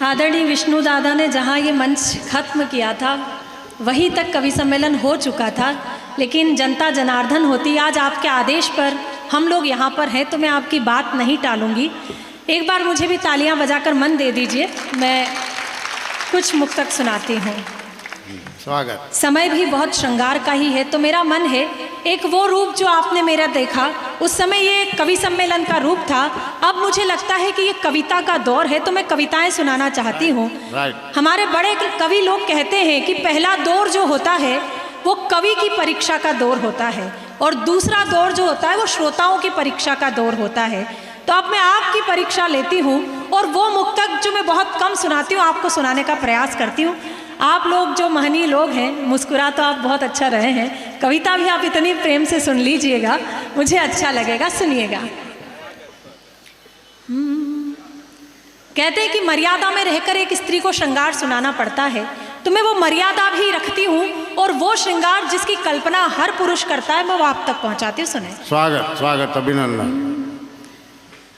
आदरणीय विष्णु दादा ने जहाँ ये मंच खत्म किया था वहीं तक कवि सम्मेलन हो चुका था, लेकिन जनता जनार्दन होती, आज आपके आदेश पर हम लोग यहाँ पर हैं, तो मैं आपकी बात नहीं टालूंगी। एक बार मुझे भी तालियां बजाकर मन दे दीजिए, मैं कुछ मुक्तक सुनाती हूँ। स्वागत। समय भी बहुत श्रृंगार का ही है, तो मेरा मन है एक वो रूप जो आपने मेरा देखा, उस समय ये कवि सम्मेलन का रूप था, अब मुझे लगता है कि ये कविता का दौर है, तो मैं कविताएं सुनाना चाहती हूँ। हमारे बड़े कवि लोग कहते हैं कि पहला दौर जो होता है वो कवि की परीक्षा का दौर होता है, और दूसरा दौर जो होता है वो श्रोताओं की परीक्षा का दौर होता है। तो अब मैं आपकी परीक्षा लेती हूँ और वो मुक्तक जो मैं बहुत कम सुनाती हूँ आपको सुनाने का प्रयास करती हूँ। आप लोग जो महनीय लोग हैं, मुस्कुरा तो आप बहुत अच्छा रहे हैं, कविता भी आप इतनी प्रेम से सुन लीजिएगा, मुझे अच्छा लगेगा, सुनिएगा। कहते हैं कि मर्यादा में रहकर एक स्त्री को श्रृंगार सुनाना पड़ता है, तो मैं वो मर्यादा भी रखती हूँ और वो श्रृंगार जिसकी कल्पना हर पुरुष करता है मैं वो आप तक पहुँचाती हूँ। सुने। स्वागत स्वागत, अभिनंदन।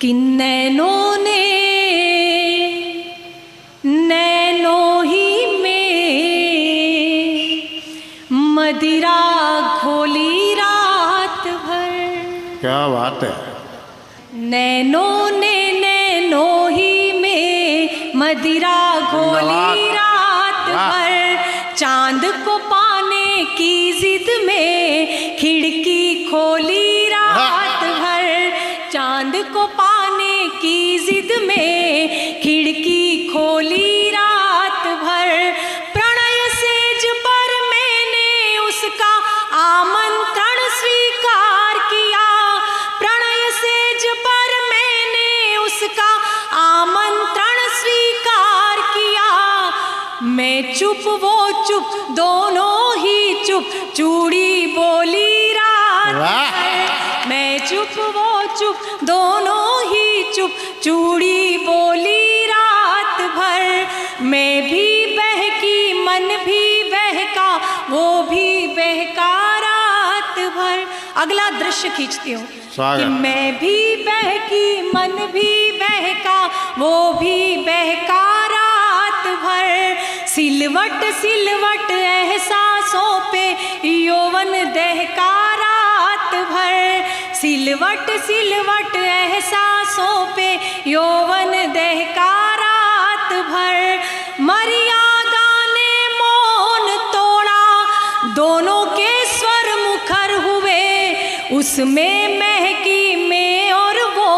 कि नैनों ने नैनों ही में मदिरा घोली रात भर। क्या बात है। नैनों ने नैनों ही में मदिरा घोली रात भर, चांद को पाने की जिद में खिड़की खोली रात भर, चांद को पाने की जिद में खिड़की खोली रात भर, प्रणय सेज पर मैंने उसका आमंत्रण स्वीकार किया, प्रणय सेज पर मैंने उसका आमंत्रण स्वीकार किया, मैं चुप वो चुप दोनों ही चुप, चूड़ी बोली रात भर, मैं चुप वो चुप दोनों ही चुप, चूड़ी बोली रात भर, मैं भी बहकी मन भी बहका वो भी बहका रात भर। अगला दृश्य खींचती हूँ कि मैं भी बहकी मन भी बहका वो भी बहका रात भर, सिलवट सिलवट एहसासों पे यौवन दहका रात भर, सिलवट सिलवट एहसासों पे यौवन दहका रात भर, मर्यादा ने मौन तोड़ा दोनों के स्वर मुखर हुए, उसमें महकी मैं और वो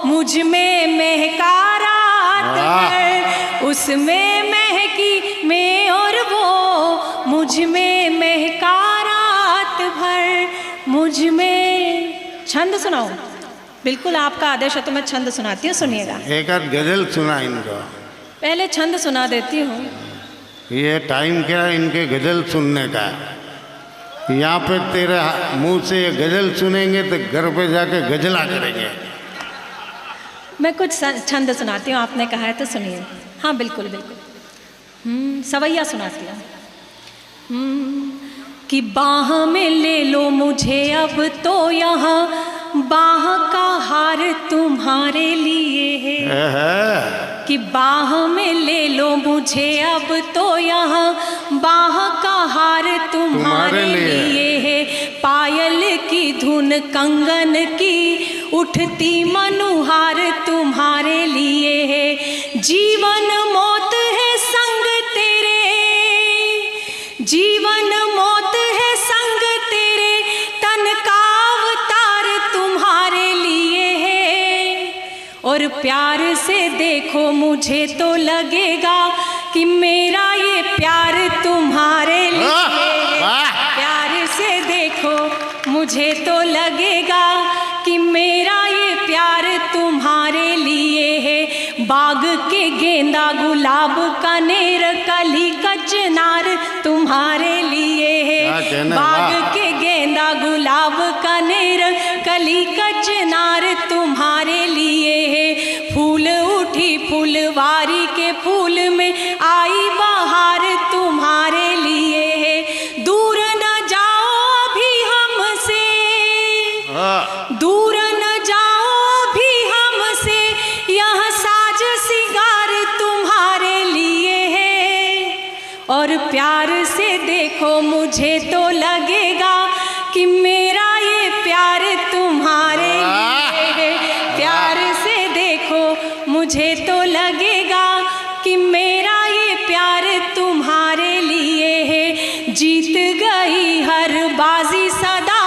मुझ में महका रात भर, उसमें महकी मैं और वो मुझ में महका रात भर, मुझ में। छंद सुनाओ। बिल्कुल आपका आदेश है तो मैं छंद सुनाती हूँ, सुनिएगा। एक आध गजल सुना इनको। पहले छंद सुना देती हूँ। ये टाइम क्या है इनके गजल सुनने का। यहाँ पे तेरे मुंह से ये गजल सुनेंगे तो घर पे जाके गजला करेंगे। मैं कुछ छंद सुनाती हूँ, आपने कहा है तो सुनिए। हाँ बिल्कुल बिल्कुल। सवैया सुनाती हूँ। कि बाह में ले लो मुझे अब तो यहाँ, बाह का हार तुम्हारे लिए है, कि बाह में ले लो मुझे अब तो यहाँ, बाह का हार तुम्हारे लिए है, पायल की धुन कंगन की उठती मनुहार तुम्हारे लिए है, जीवन मौत है संग तेरे, जीवन मौत है संग तेरे, तन का अवतार तुम्हारे लिए है, और प्यार से देखो मुझे तो लगेगा कि मेरा ये प्यार तुम्हारे लिए है, प्यार से देखो मुझे तो लगेगा कि मेरा ये प्यार तुम्हारे लिए है, बाग के गेंदा गुलाब का नेर कली कचनार तुम्हारे लिए है, बाग के गेंदा गुलाब का नेर कली कचनार तुम्हारे लिए है, फूल उठी फुलवारी के फूल में आई बहार तुम्हारे लिए है, दूर न जाओ अभी हमसे, दूर न जाओ अभी हमसे, यह साज सिंगार तुम्हारे और प्यार से देखो मुझे तो लगेगा कि मेरा ये प्यार तुम्हारे लिए है। प्यार से देखो मुझे तो लगेगा कि मेरा ये प्यार तुम्हारे लिए है। जीत गई हर बाजी सदा,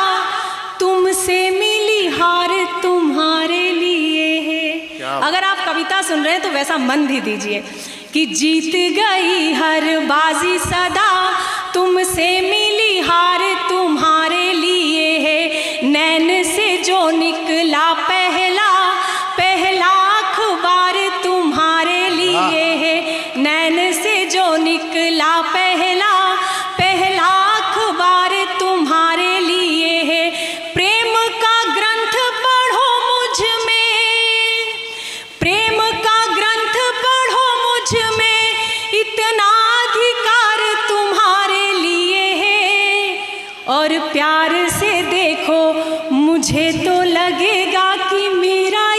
तुमसे मिली हार तुम्हारे लिए है। अगर आप कविता सुन रहे हैं तो वैसा मन भी दीजिए कि जीत गई हर बाजी सदा, तुमसे मिली हार तुम्हारे लिए है। नैन से जो निकला पहला पहला अखबार तुम्हारे लिए है। नैन से जो निकला पहला पहला अखबार तुम्हारे लिए है। प्रेम का ग्रंथ पढ़ो मुझ में, प्रेम का ग्रंथ पढ़ो मुझ में, इतना अधिकार तुम्हारे लिए है। और प्यार से देखो मुझे तो लगेगा कि मेरा